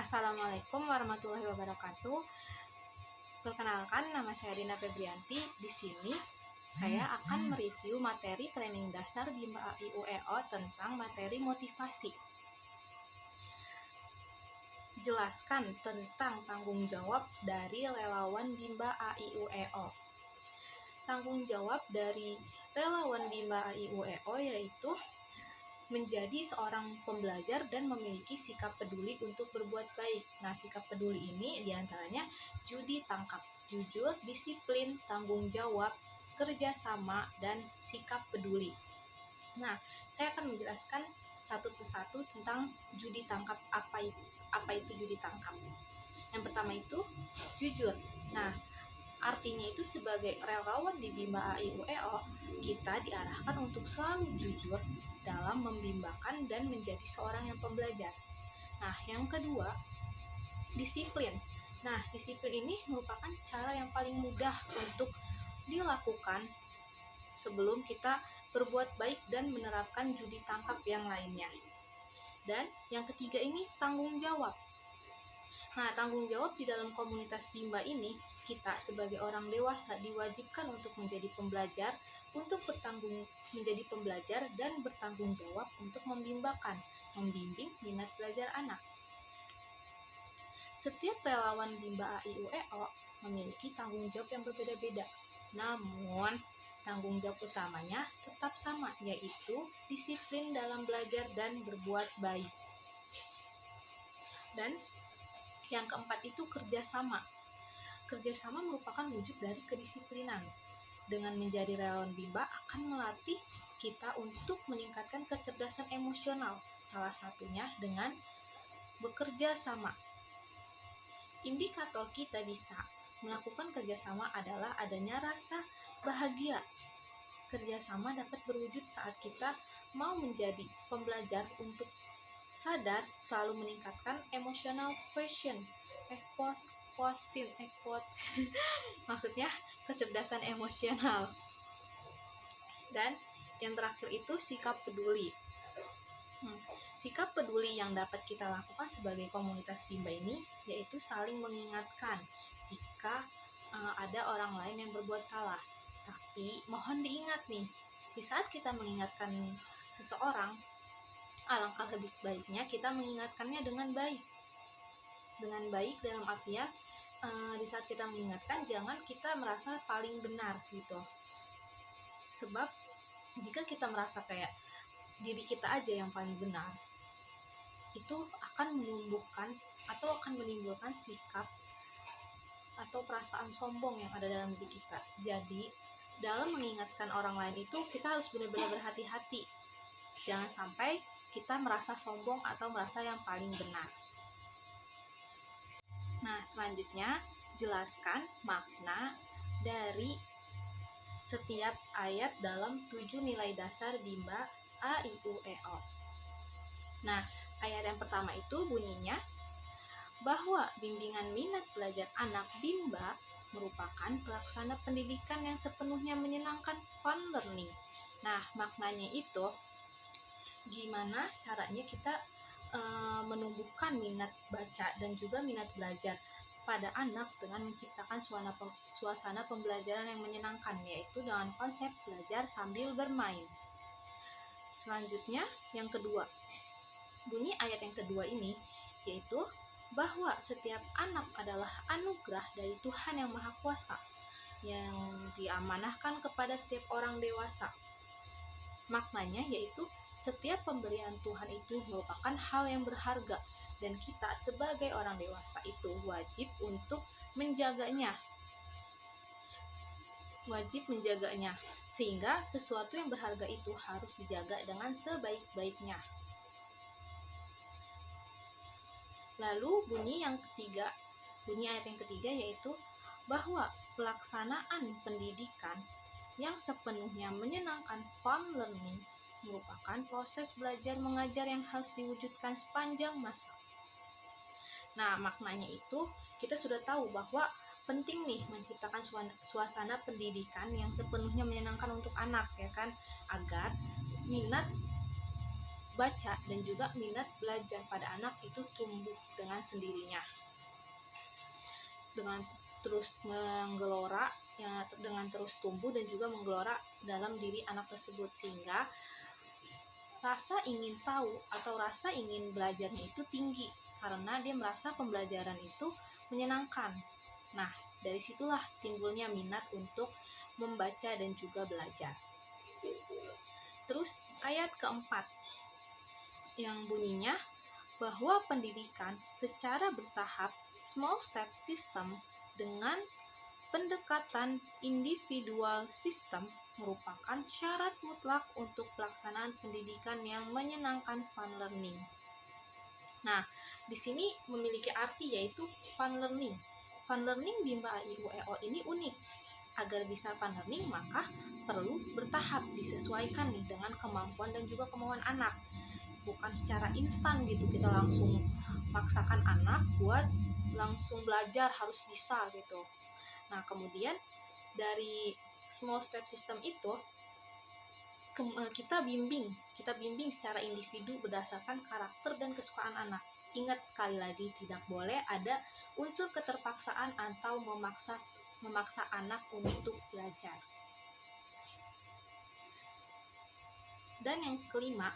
Assalamualaikum warahmatullahi wabarakatuh. Perkenalkan, nama saya Dina Febrianti. Di sini saya akan mereview materi training dasar BIMBA AIUEO tentang materi motivasi. Jelaskan tentang tanggung jawab dari relawan BIMBA AIUEO. Tanggung jawab dari relawan BIMBA AIUEO yaitu menjadi seorang pembelajar dan memiliki sikap peduli untuk berbuat baik. Nah, sikap peduli ini diantaranya judi tangkap, jujur, disiplin, tanggung jawab, kerjasama, dan sikap peduli. Nah, saya akan menjelaskan satu persatu tentang judi tangkap. Apa itu judi tangkap? Yang pertama itu jujur. Nah, artinya itu sebagai relawan di BIMBA AIUEO, kita diarahkan untuk selalu jujur dalam membimbakan dan menjadi seorang yang pembelajar. Nah, yang kedua, disiplin. Nah, disiplin ini merupakan cara yang paling mudah untuk dilakukan sebelum kita berbuat baik dan menerapkan judi tangkap yang lainnya. Dan yang ketiga ini tanggung jawab. Nah, tanggung jawab di dalam komunitas BIMBA ini, kita sebagai orang dewasa diwajibkan untuk menjadi pembelajar, menjadi pembelajar dan bertanggung jawab untuk membimbing minat belajar anak. Setiap relawan BIMBA AIUEO memiliki tanggung jawab yang berbeda-beda. Namun, tanggung jawab utamanya tetap sama, yaitu disiplin dalam belajar dan berbuat baik. Dan yang keempat itu kerjasama. Kerjasama merupakan wujud dari kedisiplinan. Dengan menjadi relawan BIMBA akan melatih kita untuk meningkatkan kecerdasan emosional, salah satunya dengan bekerja sama. Indikator kita bisa melakukan kerjasama adalah adanya rasa bahagia. Kerjasama dapat berwujud saat kita mau menjadi pembelajar untuk sadar selalu meningkatkan emotional quotient, maksudnya kecerdasan emosional. Dan yang terakhir itu sikap peduli. Sikap peduli yang dapat kita lakukan sebagai komunitas BIMBA ini yaitu saling mengingatkan jika ada orang lain yang berbuat salah. Tapi mohon diingat nih, di saat kita mengingatkan seseorang, alangkah lebih baiknya kita mengingatkannya dengan baik. Dengan baik dalam artian di saat kita mengingatkan jangan kita merasa paling benar gitu. Sebab jika kita merasa kayak diri kita aja yang paling benar, itu akan menumbuhkan atau akan menimbulkan sikap atau perasaan sombong yang ada dalam diri kita. Jadi dalam mengingatkan orang lain itu kita harus benar-benar berhati-hati. Jangan sampai kita merasa sombong atau merasa yang paling benar. Nah, selanjutnya jelaskan makna dari setiap ayat dalam 7 nilai dasar BIMBA AIUEO. Nah, ayat yang pertama itu bunyinya bahwa bimbingan minat belajar anak BIMBA merupakan pelaksana pendidikan yang sepenuhnya menyenangkan, fun learning. Nah, maknanya itu gimana caranya kita menumbuhkan minat baca dan juga minat belajar pada anak dengan menciptakan suasana pembelajaran yang menyenangkan, yaitu dengan konsep belajar sambil bermain. Selanjutnya, yang kedua, bunyi ayat yang kedua ini yaitu bahwa setiap anak adalah anugerah dari Tuhan yang Maha Kuasa yang diamanahkan kepada setiap orang dewasa. Maknanya yaitu setiap pemberian Tuhan itu merupakan hal yang berharga dan kita sebagai orang dewasa itu wajib untuk menjaganya. Sehingga sesuatu yang berharga itu harus dijaga dengan sebaik-baiknya. Lalu bunyi ayat yang ketiga yaitu bahwa pelaksanaan pendidikan yang sepenuhnya menyenangkan, fun learning, merupakan proses belajar mengajar yang harus diwujudkan sepanjang masa. Nah, maknanya itu kita sudah tahu bahwa penting nih menciptakan suasana pendidikan yang sepenuhnya menyenangkan untuk anak, ya kan, agar minat baca dan juga minat belajar pada anak itu tumbuh dengan sendirinya, dengan terus menggelora ya, dengan terus tumbuh dan juga menggelora dalam diri anak tersebut, sehingga rasa ingin tahu atau rasa ingin belajarnya itu tinggi karena dia merasa pembelajaran itu menyenangkan. Nah, dari situlah timbulnya minat untuk membaca dan juga belajar. Terus ayat keempat yang bunyinya bahwa pendidikan secara bertahap small step system dengan pendekatan individual system merupakan syarat mutlak untuk pelaksanaan pendidikan yang menyenangkan fun learning. Nah, di sini memiliki arti yaitu fun learning. Fun learning Bimba A.I.U.E.O ini unik. Agar bisa fun learning maka perlu bertahap, disesuaikan nih dengan kemampuan dan juga kemauan anak. Bukan secara instan gitu, kita langsung maksakan anak buat langsung belajar harus bisa gitu. Nah, kemudian dari small step system itu kita bimbing secara individu berdasarkan karakter dan kesukaan anak. Ingat sekali lagi, tidak boleh ada unsur keterpaksaan atau memaksa anak untuk belajar. Dan yang kelima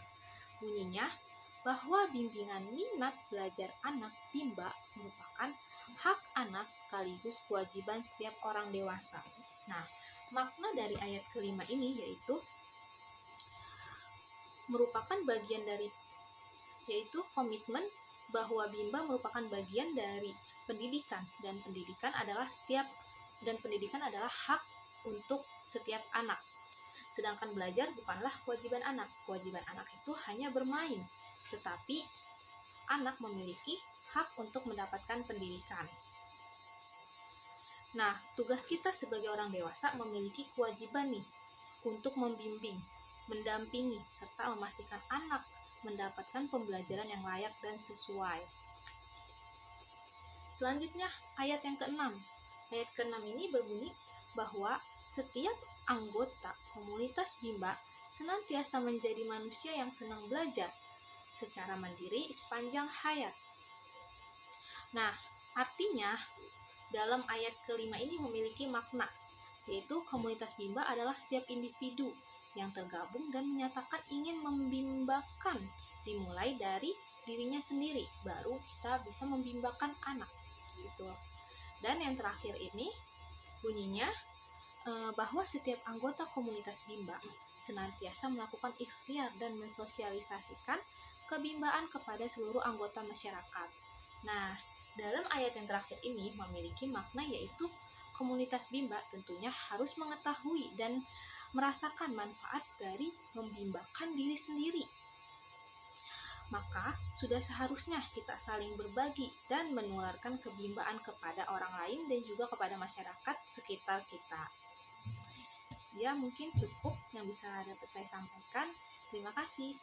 bunyinya bahwa bimbingan minat belajar anak Bimba merupakan hak anak sekaligus kewajiban setiap orang dewasa. Nah, makna dari ayat kelima ini merupakan bagian dari komitmen bahwa Bimba merupakan bagian dari pendidikan, dan pendidikan adalah hak untuk setiap anak. Sedangkan belajar bukanlah kewajiban anak. Kewajiban anak itu hanya bermain, tetapi anak memiliki hak untuk mendapatkan pendidikan. Nah, tugas kita sebagai orang dewasa memiliki kewajiban nih untuk membimbing, mendampingi, serta memastikan anak mendapatkan pembelajaran yang layak dan sesuai. Selanjutnya, ayat yang keenam. Ayat keenam ini berbunyi bahwa setiap anggota komunitas Bimba senantiasa menjadi manusia yang senang belajar secara mandiri sepanjang hayat. Nah, artinya dalam ayat kelima ini memiliki makna, yaitu komunitas Bimba adalah setiap individu yang tergabung dan menyatakan ingin membimbakan, dimulai dari dirinya sendiri, baru kita bisa membimbakan anak gitu. Dan yang terakhir ini bunyinya bahwa setiap anggota komunitas Bimba senantiasa melakukan ikhtiar dan mensosialisasikan kebimbaan kepada seluruh anggota masyarakat. Nah, dalam ayat yang terakhir ini memiliki makna, yaitu komunitas Bimba tentunya harus mengetahui dan merasakan manfaat dari membimbakan diri sendiri. Maka sudah seharusnya kita saling berbagi dan menularkan kebimbaan kepada orang lain dan juga kepada masyarakat sekitar kita. Ya, mungkin cukup yang bisa dapat saya sampaikan. Terima kasih.